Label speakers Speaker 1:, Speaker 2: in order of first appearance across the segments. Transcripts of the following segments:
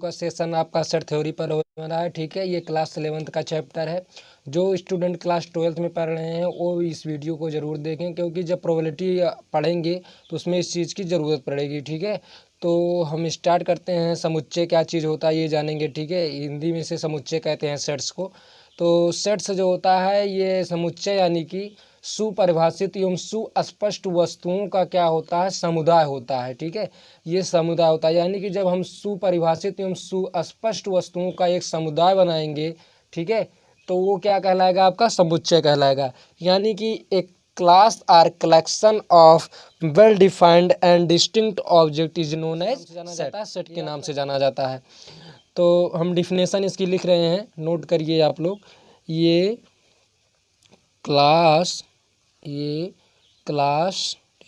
Speaker 1: का सेशन आपका set theory पर होने वाला है। ठीक है, ये क्लास 11th का चैप्टर है। जो स्टूडेंट क्लास 12th में पढ़ रहे हैं वो इस वीडियो को ज़रूर देखें, क्योंकि जब प्रोबेबिलिटी पढ़ेंगे तो उसमें इस चीज़ की ज़रूरत पड़ेगी। ठीक है, तो हम स्टार्ट करते हैं। समुच्चय क्या चीज़ होता है ये जानेंगे। ठीक है, हिंदी में से समुच्चय कहते हैं सेट्स को। तो सेट्स जो होता है ये समुच्चय यानी कि सुपरिभाषित एवं सुस्पष्ट वस्तुओं का क्या होता है, समुदाय होता है। ठीक है, ये समुदाय होता है, यानी कि जब हम सुपरिभाषित एवं सुस्पष्ट वस्तुओं का एक समुदाय बनाएंगे, ठीक है, तो वो क्या कहलाएगा, आपका समुच्चय कहलाएगा। यानी कि एक class are collection of well defined and distinct object is known as set. Set के नाम से जाना जाता है। तो हम डिफिनेशन इसकी लिख रहे हैं, नोट करिए आप लोग। ये क्लास ठीक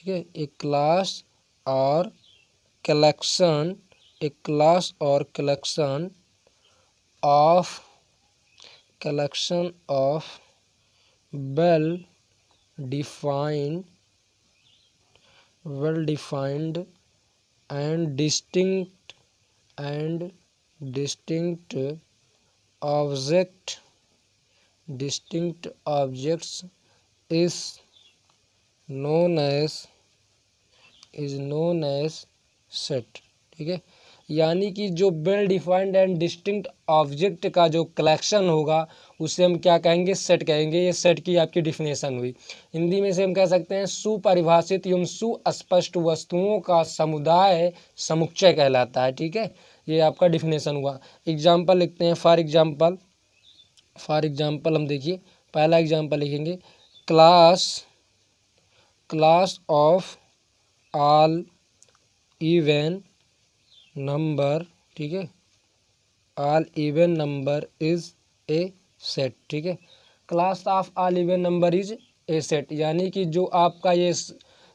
Speaker 1: है, एक क्लास और कलेक्शन, एक क्लास और collection of well defined and distinct objects is known as set. ठीक है, यानी कि जो well defined and distinct object का जो कलेक्शन होगा उसे हम क्या कहेंगे, सेट कहेंगे। ये सेट की आपकी डिफिनेशन हुई। हिंदी में से हम कह सकते हैं सुपरिभाषित एवं सुस्पष्ट वस्तुओं का समुदाय समुच्चय कहलाता है। ठीक है, ये आपका डिफिनेशन हुआ। एग्जाम्पल लिखते हैं। फॉर एग्जाम्पल हम देखिए, पहला एग्जाम्पल लिखेंगे, class of all even number. ठीक है, all even number is a set. ठीक है, class of all even number is a set, यानी कि जो आपका ये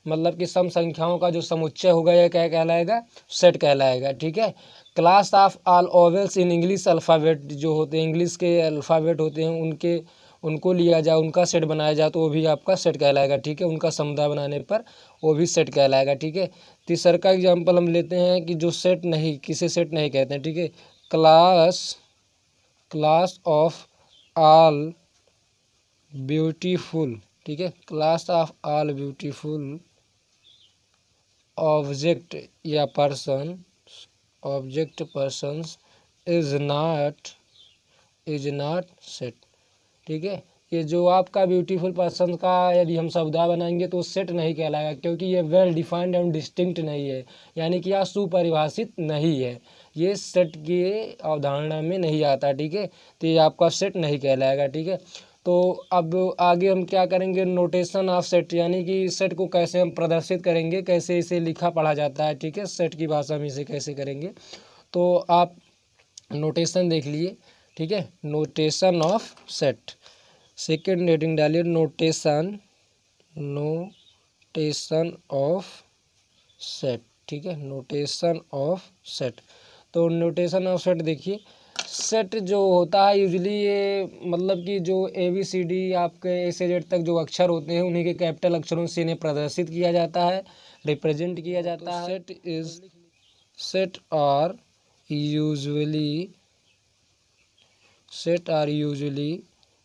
Speaker 1: मतलब कि सम संख्याओं का जो समुच्चय होगा यह क्या कहलाएगा, सेट कहलाएगा। ठीक है, class of all vowels in English alphabet जो होते हैं, इंग्लिश के अल्फ़ाबेट होते हैं, उनको लिया जाए, उनका सेट बनाया जाए तो वो भी आपका सेट कहलाएगा। ठीक है, उनका समुदाय बनाने पर वो भी सेट कहलाएगा। ठीक है, तीसरा का एग्जाम्पल हम लेते हैं कि जो सेट नहीं, किसे सेट नहीं कहते हैं। ठीक है, क्लास ऑफ ऑल ब्यूटीफुल। ठीक है, class of all beautiful object या पर्सन्स इज नॉट सेट। ठीक है, ये जो आपका ब्यूटीफुल पर्सन का यदि हम समुदाय बनाएंगे तो सेट नहीं कहलाएगा, क्योंकि ये वेल डिफाइंड एंड डिस्टिंक्ट नहीं है, यानी कि यह सुपरिभाषित नहीं है, ये सेट की अवधारणा में नहीं आता। ठीक है, तो ये आपका सेट नहीं कहलाएगा। ठीक है, तो अब आगे हम क्या करेंगे, नोटेशन ऑफ सेट, यानी कि सेट को कैसे हम प्रदर्शित करेंगे, कैसे इसे लिखा पढ़ा जाता है। ठीक है, सेट की भाषा में इसे कैसे करेंगे, तो आप नोटेशन देख लिए। ठीक है, notation of set, second heading डालिए, नोटेशन ऑफ सेट। ठीक है, नोटेशन ऑफ सेट। तो नोटेशन ऑफ सेट देखिए, सेट जो होता है यूजुअली ये मतलब कि जो ABCD आपके A से Z तक जो अक्षर होते हैं उन्हीं के कैपिटल अक्षरों से इन्हें प्रदर्शित किया जाता है, रिप्रेजेंट किया जाता है। Set are usually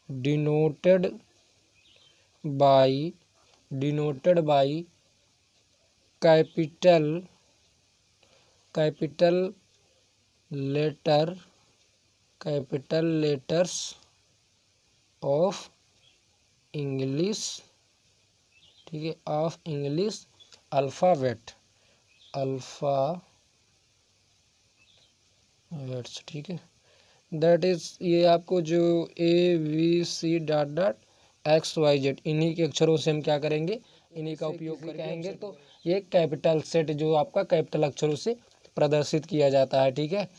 Speaker 1: denoted by capital letters of English। ठीक है, ऑफ इंग्लिश अल्फ़ाबेट। ठीक है, दैट इज ये आपको जो ABCD.XYZ इन्हीं के अक्षरों से हम क्या करेंगे, इन्हीं का उपयोग करेंगे। तो ये कैपिटल सेट जो आपका कैपिटल अक्षरों से प्रदर्शित किया जाता है। ठीक है,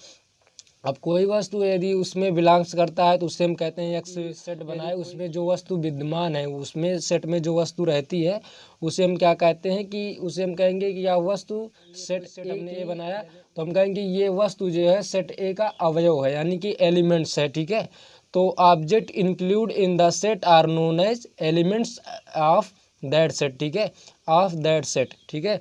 Speaker 1: अब कोई वस्तु यदि उसमें बिलोंग्स करता है तो उससे हम कहते हैं एक्स सेट बनाए, उसमें जो वस्तु विद्यमान है, उसमें सेट में जो वस्तु रहती है उसे हम क्या कहते हैं कि उसे हम कहेंगे कि यह वस्तु सेट हमने ए बनाया तो हम कहेंगे ये वस्तु जो है सेट ए का अवयव है, यानी कि एलिमेंट्स है। ठीक है, तो object include in the set are known as elements of that set. ठीक है, ऑफ दैट सेट। ठीक है,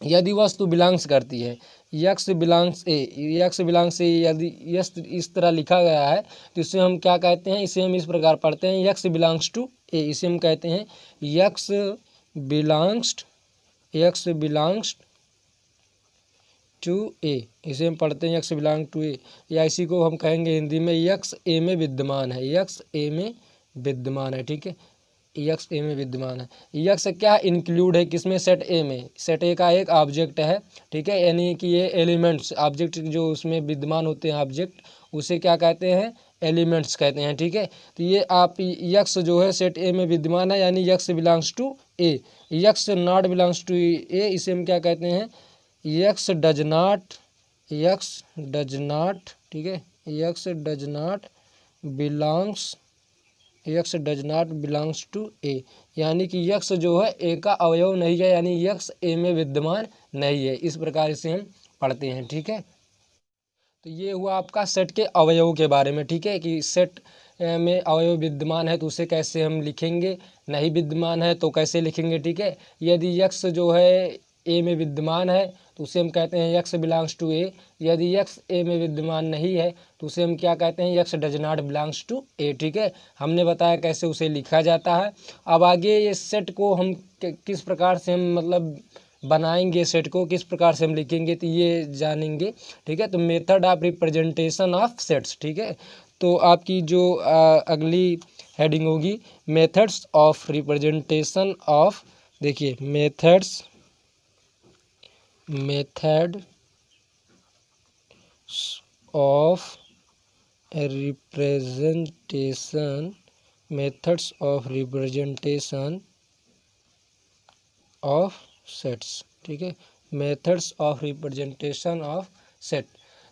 Speaker 1: यदि वस्तु बिलोंग्स करती है, यक्स बिलोंग्स ए, यक्स बिलोंग्स ए यदि यस इस तरह लिखा गया है तो इसे हम क्या कहते हैं, इसे हम इस प्रकार पढ़ते हैं यक्स बिलोंग्स टू ए, इसे हम कहते हैं यक्स बिलोंग्स टू ए, इसे हम पढ़ते हैं यक्स बिलोंग टू ए, या इसी को हम कहेंगे हिंदी में यक्स ए में विद्यमान है, यक्स ए में विद्यमान है। ठीक है, यक्स ए में विद्यमान है। यक्स क्या इंक्लूड है किसमें, सेट ए में, सेट ए का एक ऑब्जेक्ट है। ठीक है, यानी कि ये एलिमेंट्स ऑब्जेक्ट जो उसमें विद्यमान होते हैं ऑब्जेक्ट, उसे क्या कहते हैं, एलिमेंट्स कहते हैं। ठीक है, तो ये आप यक्स जो है सेट ए में विद्यमान है, यानी x belongs to A. X not belongs to A, इसे हम क्या कहते हैं, यक्स डज नॉट, ठीक है, x does not belongs to A, यानी कि यक्स जो है ए का अवयव नहीं है, यानी यक्स ए में विद्यमान नहीं है, इस प्रकार इसे हम पढ़ते हैं। ठीक है, तो ये हुआ आपका सेट के अवयव के बारे में। ठीक है, कि सेट में अवयव विद्यमान है तो उसे कैसे हम लिखेंगे, नहीं विद्यमान है तो कैसे लिखेंगे। ठीक है, यदि यक्स जो है ए में विद्यमान है तो उसे हम कहते हैं यक्स बिलोंग्स टू ए, यदि यक्स ए में विद्यमान नहीं है तो उसे हम क्या कहते हैं, x does not belongs to A. ठीक है, हमने बताया कैसे उसे लिखा जाता है। अब आगे ये सेट को हम किस प्रकार से हम मतलब बनाएंगे, सेट को किस प्रकार से हम लिखेंगे, तो ये जानेंगे। ठीक है, तो method of representation of sets. ठीक है, तो आपकी जो अगली हेडिंग होगी मेथड्स ऑफ रिप्रेजेंटेशन ऑफ, देखिए method of representation, methods of representation of sets. ठीक है, methods of representation of set,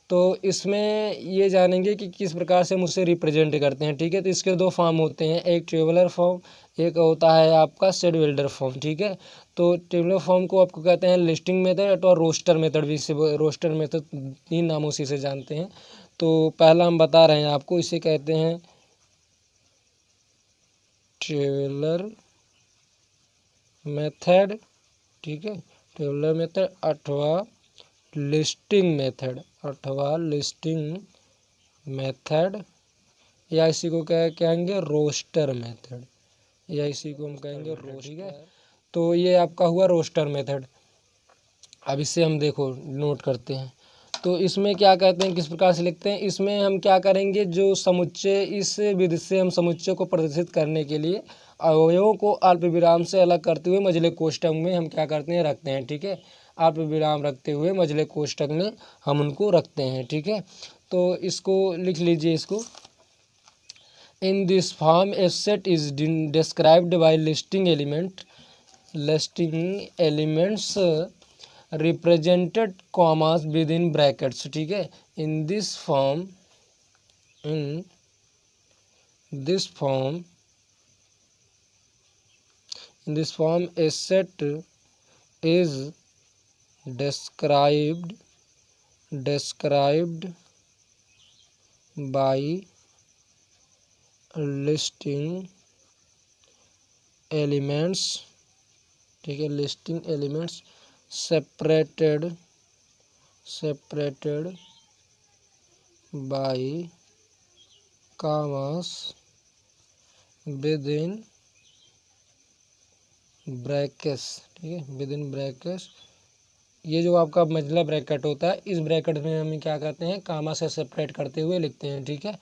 Speaker 1: तो इसमें ये जानेंगे कि किस प्रकार से हम उसे रिप्रेजेंट करते हैं। ठीक है, तो इसके दो फॉर्म होते हैं, एक टेबुलर फॉर्म, एक होता है आपका सेट बिल्डर फॉर्म। ठीक है, तो टेबुलर फॉर्म को आपको कहते हैं लिस्टिंग मेथड और रोस्टर मेथड भी, से रोस्टर मेथड तीन नामों से इसे जानते हैं। तो पहला हम बता रहे हैं आपको, इसे कहते हैं टेबुलर मेथड। ठीक है, टेबुलर मेथड अथवा लिस्टिंग मेथड, या इसी को क्या कहेंगे, रोस्टर मेथड, या इसी को हम कहेंगे रोस्टर। ठीक है, तो ये आपका हुआ रोस्टर मेथड। अब इसे हम देखो नोट करते हैं, तो इसमें क्या कहते हैं, किस प्रकार से लिखते हैं, इसमें हम क्या करेंगे, जो समुच्चय, इस विधि से हम समुच्चय को प्रदर्शित करने के लिए अवयवों को अल्प विराम से अलग करते हुए मझले कोष्ठक में हम क्या करते हैं, रखते हैं। ठीक है, अल्प विराम रखते हुए मझले कोष्ठक में हम उनको रखते हैं। ठीक है, तो इसको लिख लीजिए, इसको in this form A set is described bye listing elements represented commas within brackets। ठीक है, in this form a set is described by listing elements। ठीक है, listing elements separated by commas within brackets। ठीक है, within brackets, ये जो आपका मझला bracket होता है, इस ब्रैकेट में हम क्या करते हैं, कामा से सेपरेट करते हुए लिखते हैं। ठीक है,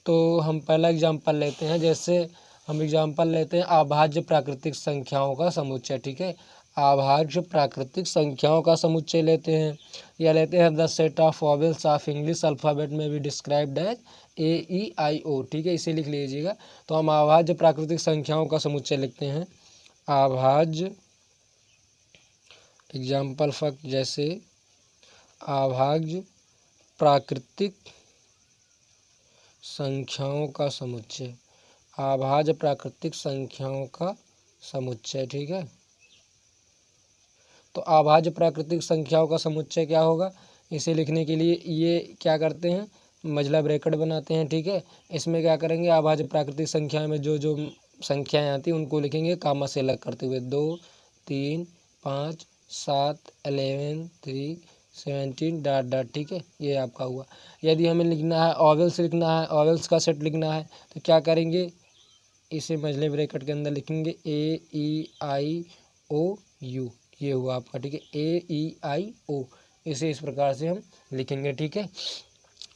Speaker 1: तो हम पहला एग्जांपल लेते हैं, जैसे हम एग्जांपल लेते हैं अभाज्य प्राकृतिक संख्याओं का समुच्चय। ठीक है, अभाज्य प्राकृतिक संख्याओं का समुच्चय लेते हैं, या लेते हैं the set of vowels of English alphabet में भी डिस्क्राइब्ड एज AEIO। ठीक है, इसे लिख लीजिएगा। तो हम अभाज्य प्राकृतिक संख्याओं का समुच्चय लिखते हैं, अभाज्य, एग्जाम्पल फक्त जैसे अभाज्य प्राकृतिक संख्याओं का समुच्चय, अभाज्य प्राकृतिक संख्याओं का समुच्चय। ठीक है, तो अभाज्य प्राकृतिक संख्याओं का समुच्चय क्या होगा, इसे लिखने के लिए ये क्या करते हैं, मझला ब्रैकेट बनाते हैं। ठीक है, इसमें क्या करेंगे, अभाज्य प्राकृतिक संख्या में जो जो संख्याएं आती हैं उनको लिखेंगे कामा से अलग करते हुए, 2 3 5 7 11 3 17 डॉट डॉट, ठीक है, ये आपका हुआ। यदि हमें लिखना है ऑवेल्स, लिखना है ऑवेल्स का सेट लिखना है, तो क्या करेंगे, इसे मझले ब्रैकेट के अंदर लिखेंगे AEIOU, ये हुआ आपका, ठीक है, AEIO, इसे इस प्रकार से हम लिखेंगे, ठीक है।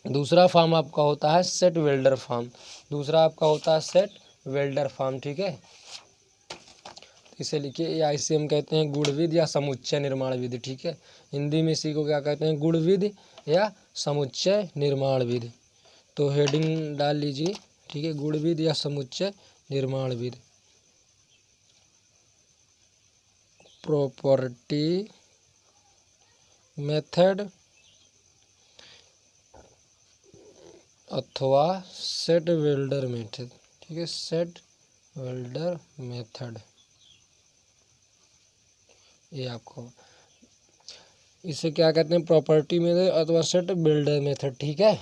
Speaker 1: दूसरा फॉर्म आपका होता है सेट वेल्डर फॉर्म, दूसरा आपका होता है सेट वेल्डर फॉर्म, ठीक है। इसे लिखिए, या इसे हम कहते हैं गुणविधि या समुच्चय निर्माण विधि, ठीक है। हिंदी में इसी को क्या कहते हैं, गुणविधि या समुच्चय निर्माण विधि। तो हेडिंग डाल लीजिए, ठीक है, गुणविधि या समुच्चय निर्माण विधि। प्रॉपर्टी मेथड अथवा सेट वेल्डर मेथड, ठीक है, सेट वेल्डर मेथड, ये आपको, इसे क्या कहते हैं, प्रॉपर्टी मेथड अथवा सेट बिल्डर मेथड, ठीक है।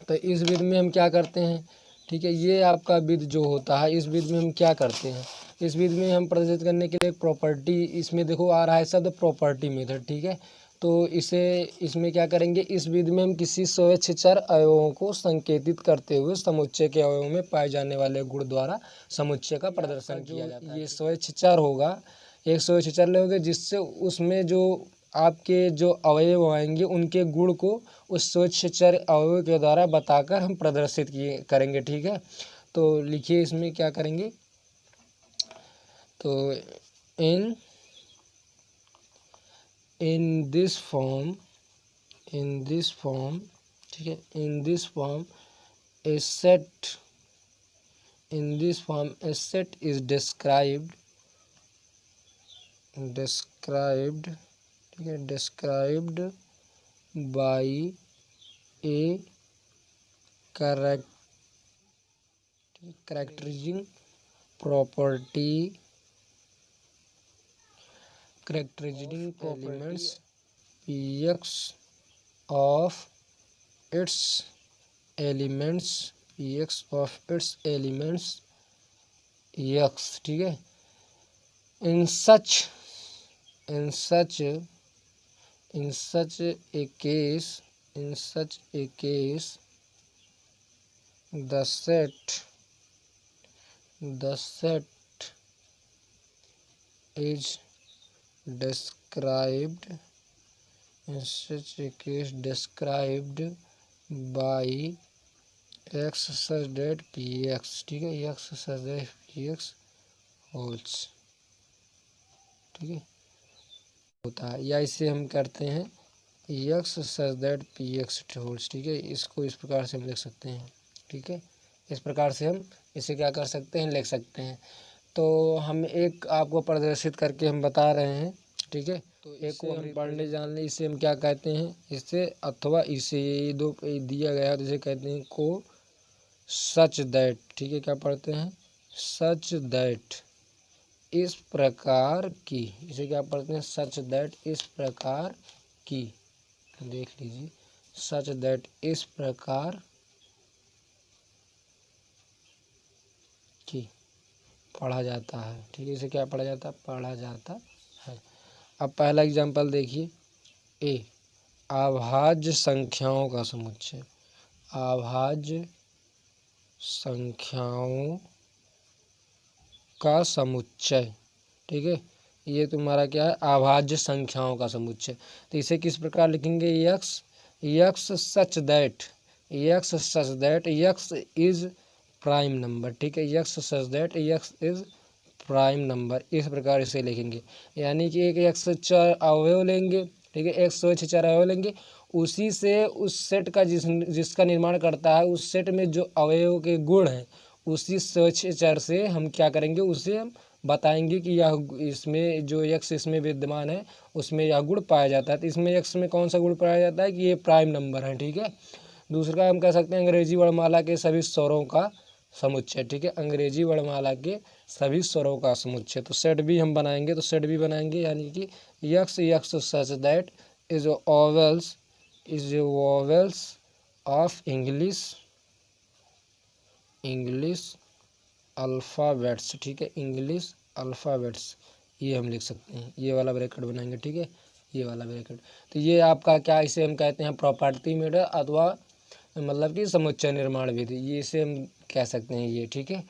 Speaker 1: तो इस विधि में हम क्या करते हैं, ठीक है, ये आपका विधि जो होता है, इस विधि में हम क्या करते हैं, इस विधि में हम प्रदर्शित करने के लिए प्रॉपर्टी, इसमें देखो आ रहा है शब्द प्रॉपर्टी मेथड, ठीक है। तो इसे, इसमें क्या करेंगे, इस विधि में हम किसी स्वेच्छ चर अवयवों को संकेतित करते हुए समुच्चय के अवयवों में पाए जाने वाले गुण द्वारा समुच्चय का प्रदर्शन किया जाता है। ये स्वेच्छ चर होगा, एक स्वेच्छ चर लोगे जिससे उसमें जो आपके जो अवयव आएंगे उनके गुण को उस स्वेच्छ चर अवयव के द्वारा बताकर हम प्रदर्शित किए करेंगे, ठीक है। तो लिखिए, इसमें क्या करेंगे, तो इन दिस फॉर्म, ठीक है, in this form A set, in this form A set is described, ठीक है, described by A characterizing property, characterizing elements px of its elements, px of its elements x, ठीक है। in such a case, the set is described, in such a case described by x such that px, ठीक है, x such that px holds, ठीक है, होता है। या इसे हम करते हैं x such that px holds, ठीक है, इसको इस प्रकार से हम लिख सकते हैं, ठीक है, इस प्रकार से हम इसे क्या कर सकते हैं, लिख सकते हैं। तो हम एक आपको प्रदर्शित करके हम बता रहे हैं, ठीक है। तो एक को हम पढ़ने जान लें, इसे हम क्या कहते हैं, इसे अथवा इसे, ये दो दिया गया है तो इसे कहते हैं को सच दैट, ठीक है, क्या पढ़ते हैं, सच दैट, इस प्रकार की, इसे क्या पढ़ते हैं, सच दैट, इस प्रकार की, देख लीजिए, सच दैट, इस प्रकार की पढ़ा जाता है, ठीक है, इसे क्या पढ़ा जाता है, पढ़ा जाता है। अब पहला एग्जांपल देखिए, ए अभाज्य संख्याओं का समुच्चय, अभाज्य संख्याओं का समुच्चय, ठीक है, ये तुम्हारा क्या है, अभाज्य संख्याओं का समुच्चय। तो इसे किस प्रकार लिखेंगे, x such that, x is prime number, ठीक है, x such that x is prime number, इस प्रकार इसे लिखेंगे। यानी कि एक एक्स चार अवयव लेंगे, ठीक है, एक स्वेच्छ चार अवयव लेंगे, उसी से उस सेट का जिसका निर्माण करता है, उस सेट में जो अवयव के गुण हैं, उसी स्वेच्छ चर से हम क्या करेंगे, उसे हम बताएंगे कि यह इसमें जो एक्स इसमें विद्यमान है उसमें यह गुण पाया जाता है। तो इसमें एक्स में कौन सा गुण पाया जाता है कि ये प्राइम नंबर है, ठीक है। दूसरा हम कह सकते हैं अंग्रेजी वर्णमाला के सभी स्वरों का समुच्चय, ठीक है, अंग्रेजी वर्णमाला के सभी स्वरों का समुच्चय। तो सेट भी हम बनाएंगे, तो सेट भी बनाएंगे, यानी कि x such that is vowels of English alphabets, ठीक है, इंग्लिश अल्फ़ाबेट्स, ये हम लिख सकते हैं, ये वाला ब्रैकेट बनाएंगे, ठीक है, ये वाला ब्रैकेट। तो ये आपका क्या, इसे हम कहते हैं प्रॉपर्टी मेथड अथवा मतलब कि समुच्चय निर्माण विधि, ये इसे हम कह सकते हैं ये, ठीक है।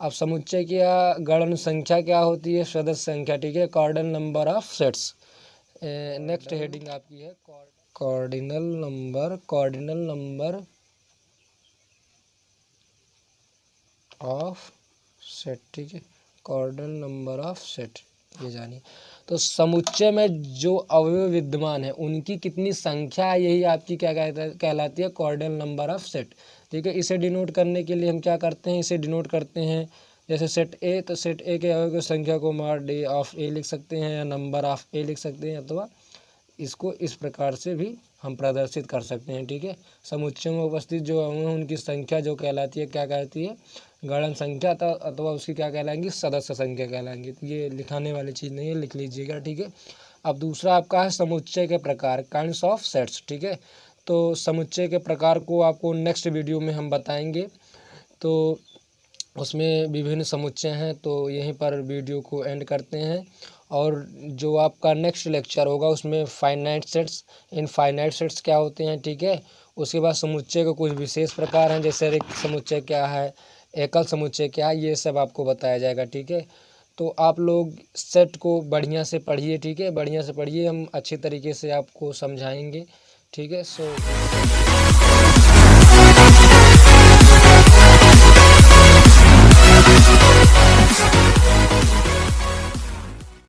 Speaker 1: अब समुच्चय क्या गण संख्या क्या होती है, सदस्य संख्या, ठीक है, cardinal number of sets. Next heading आपकी है कार्डिनल नंबर ऑफ सेट, ठीक है, कार्डिनल नंबर ऑफ सेट, ये जानिए। तो समुच्चय में जो अवयव विद्यमान है उनकी कितनी संख्या है, यही आपकी क्या कहलाती है, कार्डिनल नंबर ऑफ सेट, ठीक है। इसे डिनोट करने के लिए हम क्या करते हैं, इसे डिनोट करते हैं जैसे सेट ए, तो सेट ए के अवयव की संख्या को मार डे ऑफ ए लिख सकते हैं या नंबर ऑफ ए लिख सकते हैं, अथवा इसको इस प्रकार से भी हम प्रदर्शित कर सकते हैं, ठीक है। समुच्चय में उपस्थित जो अवयव हैं उनकी संख्या जो कहलाती है क्या कहती है, गणन संख्या, अथवा उसकी क्या कहलाएंगी, सदस्य संख्या कहलाएंगी। तो ये लिखाने वाली चीज़ नहीं है, लिख लीजिएगा, ठीक है। अब दूसरा आपका है समुच्चय के प्रकार, काइंड्स ऑफ सेट्स, ठीक है। तो समुच्चय के प्रकार को आपको नेक्स्ट वीडियो में हम बताएंगे, तो उसमें विभिन्न समुच्चय हैं। तो यहीं पर वीडियो को एंड करते हैं, और जो आपका नेक्स्ट लेक्चर होगा उसमें फाइनाइट सेट्स, इनफाइनाइट सेट्स क्या होते हैं, ठीक है। उसके बाद समुच्चय के कुछ विशेष प्रकार हैं, जैसे रिक्त समुच्चय क्या है, एकल समुच्चय क्या है, ये सब आपको बताया जाएगा, ठीक है। तो आप लोग सेट को बढ़िया से पढ़िए, ठीक है, बढ़िया से पढ़िए, हम अच्छे तरीके से आपको समझाएंगे, ठीक है। सो